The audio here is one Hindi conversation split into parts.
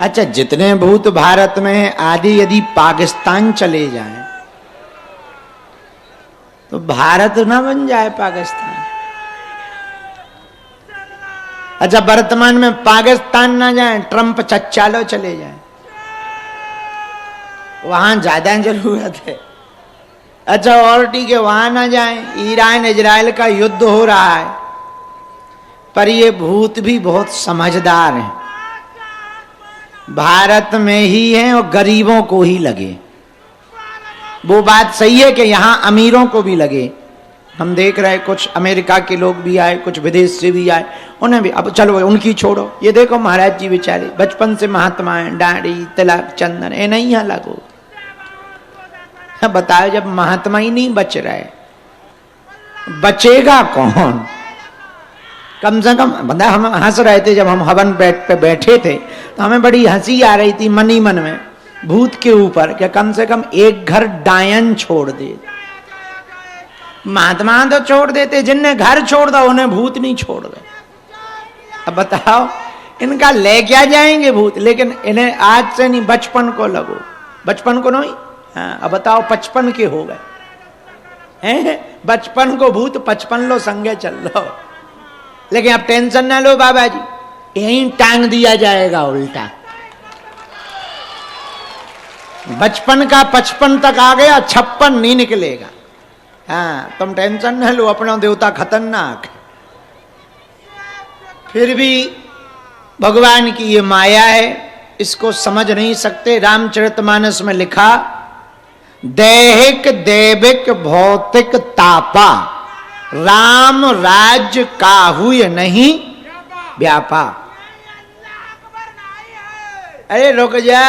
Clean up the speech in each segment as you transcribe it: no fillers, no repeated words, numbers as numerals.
अच्छा, जितने भूत भारत में हैं आदि यदि पाकिस्तान चले जाएं तो भारत ना बन जाए पाकिस्तान। अच्छा, वर्तमान में पाकिस्तान ना जाए, ट्रंप चच्चालो चले जाए, वहां ज्यादा जरूरत है। अच्छा, और ठीक है, वहां ना जाए, ईरान इजराइल का युद्ध हो रहा है, पर ये भूत भी बहुत समझदार हैं, भारत में ही हैं और गरीबों को ही लगे। वो बात सही है कि यहां अमीरों को भी लगे। हम देख रहे हैं कुछ अमेरिका के लोग भी आए, कुछ विदेश से भी आए, उन्हें भी अब चलो उनकी छोड़ो। ये देखो महाराज जी बेचारे बचपन से महात्मा हैं, दाढ़ी तिलक चंदन ये नहीं है लागू। बताओ, जब महात्मा ही नहीं बच रहे, बचेगा कौन? कम से कम बता, हम हंस रहे थे जब हम हवन पे बैठे थे तो हमें बड़ी हंसी आ रही थी मन ही मन में भूत के ऊपर, कि कम से कम एक घर डायन छोड़ दे। महात्मा तो छोड़ देते, जिनने घर छोड़ दो उन्हें भूत नहीं छोड़ दे। अब बताओ, इनका ले क्या जाएंगे भूत? लेकिन इन्हें आज से नहीं, बचपन को लगो, बचपन को नहीं। हाँ, अब बताओ 55 के हो गए हैं, बचपन को भूत 55 लो, संगे चल लो। लेकिन अब टेंशन ना लो बाबा जी, यहीं टांग दिया जाएगा उल्टा। बचपन का 55 तक आ गया, 56 नहीं निकलेगा। हाँ, तुम टेंशन ना लो, अपना देवता खतरनाक। फिर भी भगवान की ये माया है, इसको समझ नहीं सकते। रामचरितमानस में लिखा, दैहिक दैविक भौतिक तापा, राम राज्य काहुय नहीं व्यापा। अरे रुक जा,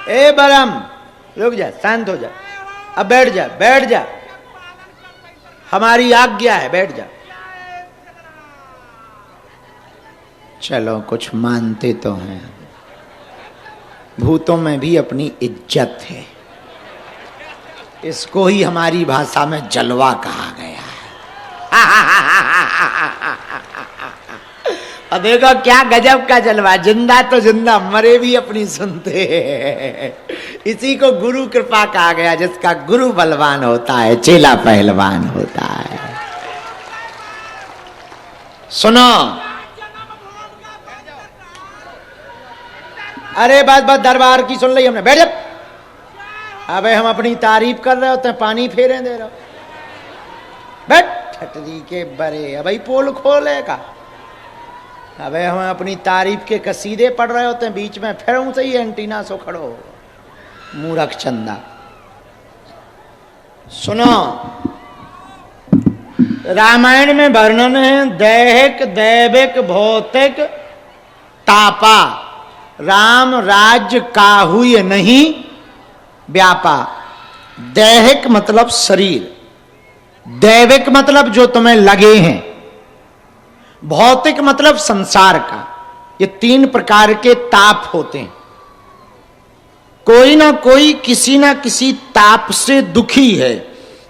ए बरम रुक जा, शांत हो जा, अब बैठ जा, बैठ जा, हमारी आज्ञा है, बैठ जा। चलो, कुछ मानते तो हैं, भूतों में भी अपनी इज्जत है। इसको ही हमारी भाषा में जलवा कहा गया है। और देखो क्या गजब का जलवा, जिंदा तो जिंदा, मरे भी अपनी सुनते हैं। इसी को गुरु कृपा कहा गया, जिसका गुरु बलवान होता है चेला पहलवान होता है। सुनो, अरे बस बस, दरबार की सुन ली हमने, बैठ जा। अबे हम अपनी तारीफ कर रहे होते हैं, पानी फेरे दे रहे हो, बैठ ठटरी के बरे। अबे पोल खोलेगा, अबे हम अपनी तारीफ के कसीदे पढ़ रहे होते हैं, बीच में फिर उनसे ही एंटीना सो खड़ो, मूर्ख चंदा। सुनो, रामायण में वर्णन है, दैहिक दैविक भौतिक तापा, राम राज्य काहुय नहीं व्यापा। दैहिक मतलब शरीर, दैविक मतलब जो तुम्हें लगे हैं, भौतिक मतलब संसार का। ये 3 प्रकार के ताप होते हैं। कोई ना कोई किसी ना किसी ताप से दुखी है।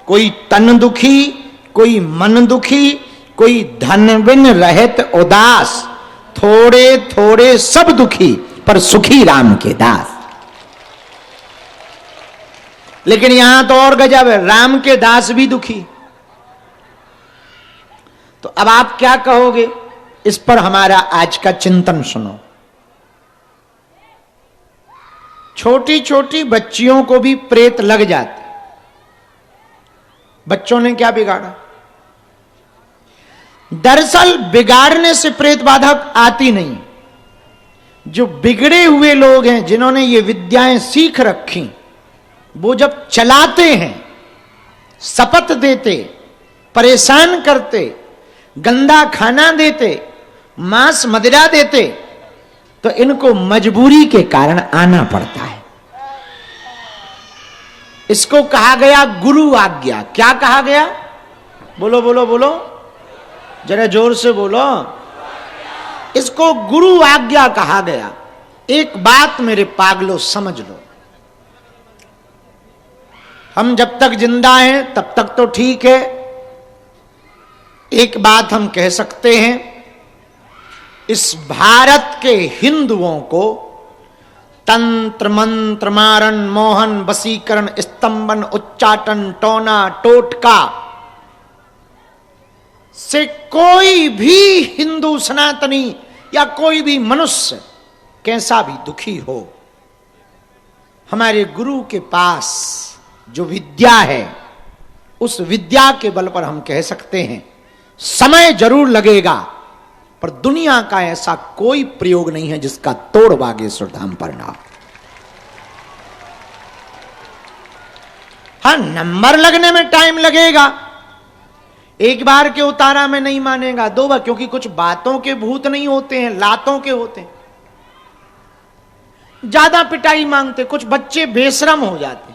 कोई तन दुखी, कोई मन दुखी, कोई धन बिन रहत उदास, थोड़े थोड़े सब दुखी पर सुखी राम के दास। लेकिन यहां तो और गजब है, राम के दास भी दुखी। तो अब आप क्या कहोगे, इस पर हमारा आज का चिंतन सुनो। छोटी छोटी बच्चियों को भी प्रेत लग जाते, बच्चों ने क्या बिगाड़ा? दरअसल बिगाड़ने से प्रेत बाधा आती नहीं। जो बिगड़े हुए लोग हैं, जिन्होंने ये विद्याएं सीख रखी, वो जब चलाते हैं, शपथ देते, परेशान करते, गंदा खाना देते, मांस मदिरा देते, तो इनको मजबूरी के कारण आना पड़ता है। इसको कहा गया गुरु आज्ञा। क्या कहा गया? बोलो बोलो बोलो, जरा जोर से बोलो। इसको गुरु आज्ञा कहा गया। एक बात मेरे पागलों समझ लो, हम जब तक जिंदा हैं तब तक तो ठीक है। एक बात हम कह सकते हैं, इस भारत के हिंदुओं को तंत्र मंत्र मारण मोहन वशीकरण स्तंभन उच्चाटन टोना टोटका से कोई भी हिंदू सनातनी या कोई भी मनुष्य कैसा भी दुखी हो, हमारे गुरु के पास जो विद्या है उस विद्या के बल पर हम कह सकते हैं समय जरूर लगेगा, पर दुनिया का ऐसा कोई प्रयोग नहीं है जिसका तोड़ बागेश्वर धाम पर ना। हाँ, नंबर लगने में टाइम लगेगा, एक बार के उतारा में नहीं मानेगा, दो बार, क्योंकि कुछ बातों के भूत नहीं होते हैं, लातों के होते हैं। ज्यादा पिटाई मांगते, कुछ बच्चे बेशरम हो जाते।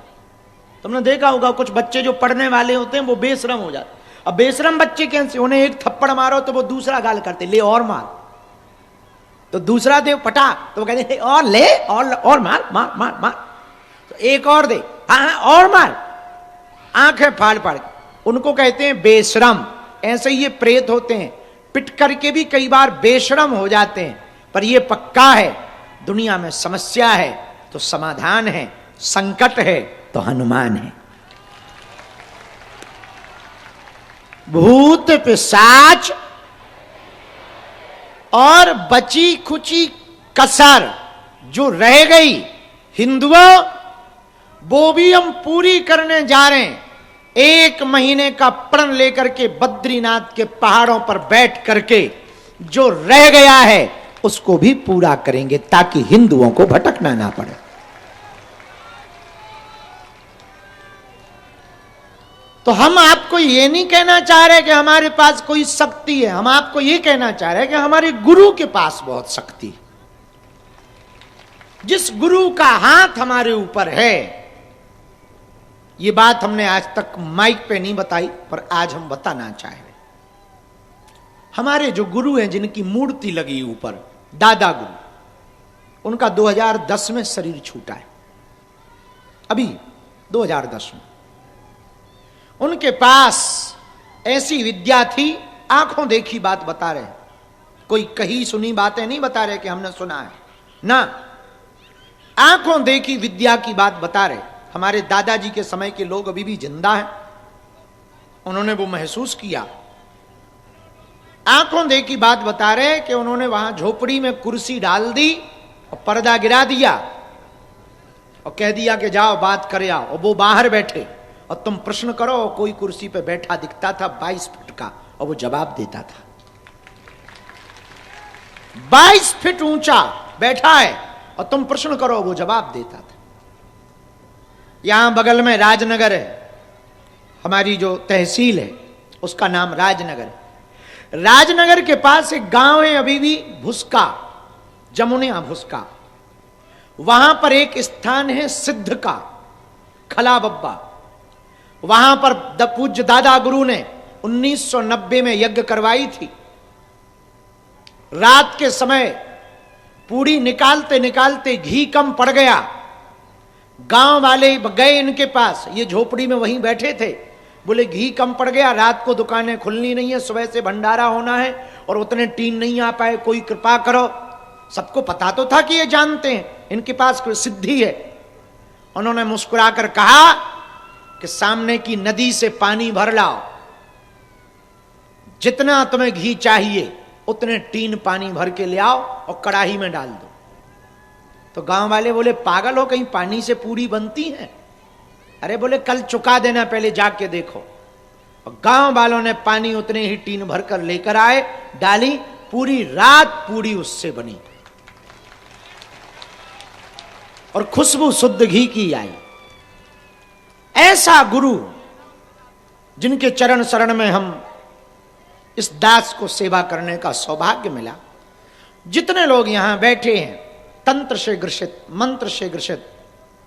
तुमने देखा होगा कुछ बच्चे जो पढ़ने वाले होते हैं वो बेशरम हो जाते। अब बेशरम बच्चे कैसे, उन्हें एक थप्पड़ मारो तो वो दूसरा गाल करते, ले और मार, तो दूसरा दे पटा तो वो कहते और ले और मार मार मार मार, तो एक और दे, हाँ और मार, आंखें फाड़ फाड़। उनको कहते हैं बेशरम। ऐसे ही ये प्रेत होते हैं, पिट करके भी कई बार बेशरम हो जाते हैं, पर ये पक्का है दुनिया में समस्या है तो समाधान है, संकट है तो हनुमान है। भूत पिशाच और बची खुची कसर जो रह गई हिंदुओं, वो भी हम पूरी करने जा रहे हैं। 1 महीने का प्रण लेकर के बद्रीनाथ के पहाड़ों पर बैठ करके जो रह गया है उसको भी पूरा करेंगे ताकि हिंदुओं को भटकना ना पड़े। तो हम आपको ये नहीं कहना चाह रहे कि हमारे पास कोई शक्ति है, हम आपको ये कहना चाह रहे हैं कि हमारे गुरु के पास बहुत शक्ति है। जिस गुरु का हाथ हमारे ऊपर है, ये बात हमने आज तक माइक पे नहीं बताई, पर आज हम बताना चाह रहे। हमारे जो गुरु हैं जिनकी मूर्ति लगी ऊपर, दादा गुरु, उनका 2010 में शरीर छूटा है, अभी 2010 में। उनके पास ऐसी विद्या थी, आंखों देखी बात बता रहे, कोई कही सुनी बातें नहीं बता रहे कि हमने सुना है ना, आंखों देखी विद्या की बात बता रहे। हमारे दादाजी के समय के लोग अभी भी जिंदा हैं, उन्होंने वो महसूस किया। आंखों देखी बात बता रहे कि उन्होंने वहां झोपड़ी में कुर्सी डाल दी और पर्दा गिरा दिया और कह दिया कि जाओ बात करे आओ, और वो बाहर बैठे और तुम प्रश्न करो, और कोई कुर्सी पे बैठा दिखता था 22 फीट का, और वो जवाब देता था। 22 फीट ऊंचा बैठा है और तुम प्रश्न करो, वो जवाब देता था। यहां बगल में राजनगर है, हमारी जो तहसील है उसका नाम राजनगर है। राजनगर के पास एक गांव है अभी भी, भुसका, जमुनिया भुसका। वहां पर एक स्थान है सिद्ध का, खला बब्बा। वहां पर पूज्य दादा गुरु ने 1990 में यज्ञ करवाई थी। रात के समय पूड़ी निकालते निकालते घी कम पड़ गया, गांव वाले गए इनके पास, ये झोपड़ी में वहीं बैठे थे, बोले घी कम पड़ गया, रात को दुकानें खुलनी नहीं है, सुबह से भंडारा होना है और उतने टीन नहीं आ पाए, कोई कृपा करो। सबको पता तो था कि ये जानते हैं इनके पास कोई सिद्धि है। उन्होंने मुस्कुराकर कहा कि सामने की नदी से पानी भर लाओ, जितना तुम्हें घी चाहिए उतने टीन पानी भर के ले आओ और कड़ाही में डाल दो। तो गांव वाले बोले पागल हो, कहीं पानी से पूरी बनती है? अरे बोले कल चुका देना, पहले जाके देखो। और गांव वालों ने पानी उतने ही टीन भरकर लेकर आए, डाली, पूरी रात पूरी उससे बनी और खुशबू शुद्ध घी की आई। ऐसा गुरु जिनके चरण शरण में हम इस दास को सेवा करने का सौभाग्य मिला। जितने लोग यहां बैठे हैं तंत्र से ग्रसित, मंत्र से ग्रसित,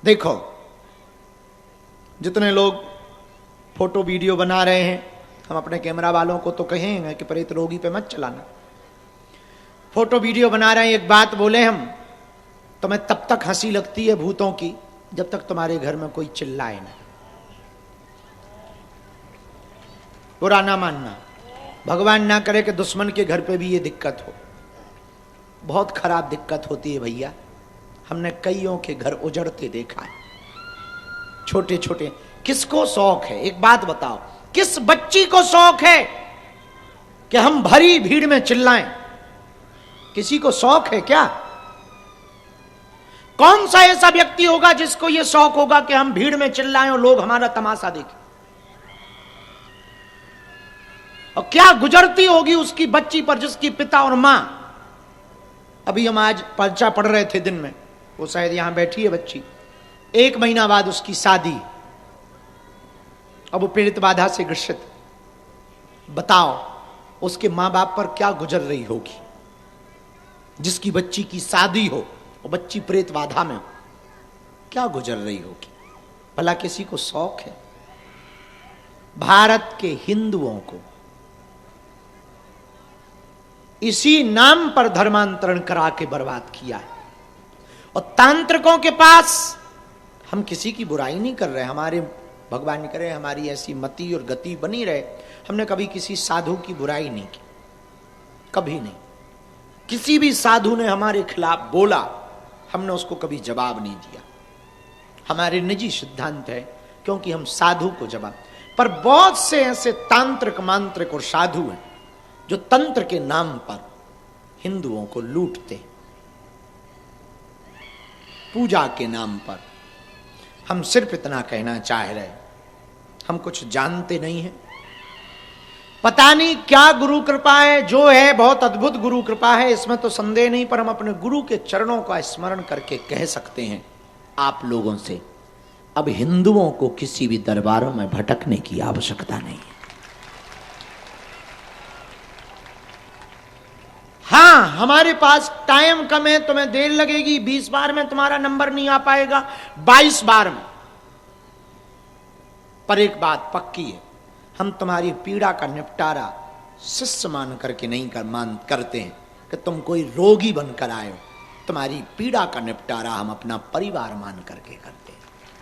देखो जितने लोग फोटो वीडियो बना रहे हैं, हम अपने कैमरा वालों को तो कहेंगे कि प्रेत रोगी पे मत चलाना। फोटो वीडियो बना रहे हैं, एक बात बोले हम, तुम्हें तब तक हंसी लगती है भूतों की जब तक तुम्हारे घर में कोई चिल्लाए ना। बुरा ना मानना, भगवान ना करे कि दुश्मन के घर पे भी ये दिक्कत हो। बहुत खराब दिक्कत होती है भैया। हमने कईयों के घर उजड़ते देखा है, छोटे छोटे। किसको शौक है, एक बात बताओ, किस बच्ची को शौक है कि हम भरी भीड़ में चिल्लाएं? किसी को शौक है क्या? कौन सा ऐसा व्यक्ति होगा जिसको यह शौक होगा कि हम भीड़ में चिल्लाएं और लोग हमारा तमाशा देखें? और क्या गुजरती होगी उसकी बच्ची पर जिसकी पिता और मां, अभी हम आज पर्चा पढ़ रहे थे दिन में, वो शायद यहां बैठी है बच्ची, 1 महीना बाद उसकी शादी, अब वो पीड़ित बाधा से ग्रसित। बताओ उसके मां बाप पर क्या गुजर रही होगी? जिसकी बच्ची की शादी हो और बच्ची प्रेत बाधा में हो, क्या गुजर रही होगी? भला किसी को शौक है? भारत के हिंदुओं को इसी नाम पर धर्मांतरण करा के बर्बाद किया है। और तांत्रिकों के पास, हम किसी की बुराई नहीं कर रहे, हमारे भगवान करे हमारी ऐसी मति और गति बनी रहे, हमने कभी किसी साधु की बुराई नहीं की, कभी नहीं। किसी भी साधु ने हमारे खिलाफ बोला, हमने उसको कभी जवाब नहीं दिया। हमारे निजी सिद्धांत है, क्योंकि हम साधु को जवाब। पर बहुत से ऐसे तांत्रिक मांत्रिक और साधु हैं जो तंत्र के नाम पर हिंदुओं को लूटते, पूजा के नाम पर। हम सिर्फ इतना कहना चाह रहे, हम कुछ जानते नहीं हैं। पता नहीं क्या गुरु कृपा है, जो है बहुत अद्भुत गुरु कृपा है, इसमें तो संदेह नहीं। पर हम अपने गुरु के चरणों का स्मरण करके कह सकते हैं आप लोगों से, अब हिंदुओं को किसी भी दरबारों में भटकने की आवश्यकता नहीं है। हाँ, हमारे पास टाइम कम है, तुम्हें देर लगेगी, 20 बार में तुम्हारा नंबर नहीं आ पाएगा, 22 बार में। पर एक बात पक्की है, हम तुम्हारी पीड़ा का निपटारा शिष्य मान करके नहीं करते हैं कि तुम कोई रोगी बनकर आए हो। तुम्हारी पीड़ा का निपटारा हम अपना परिवार मान करके करते हैं।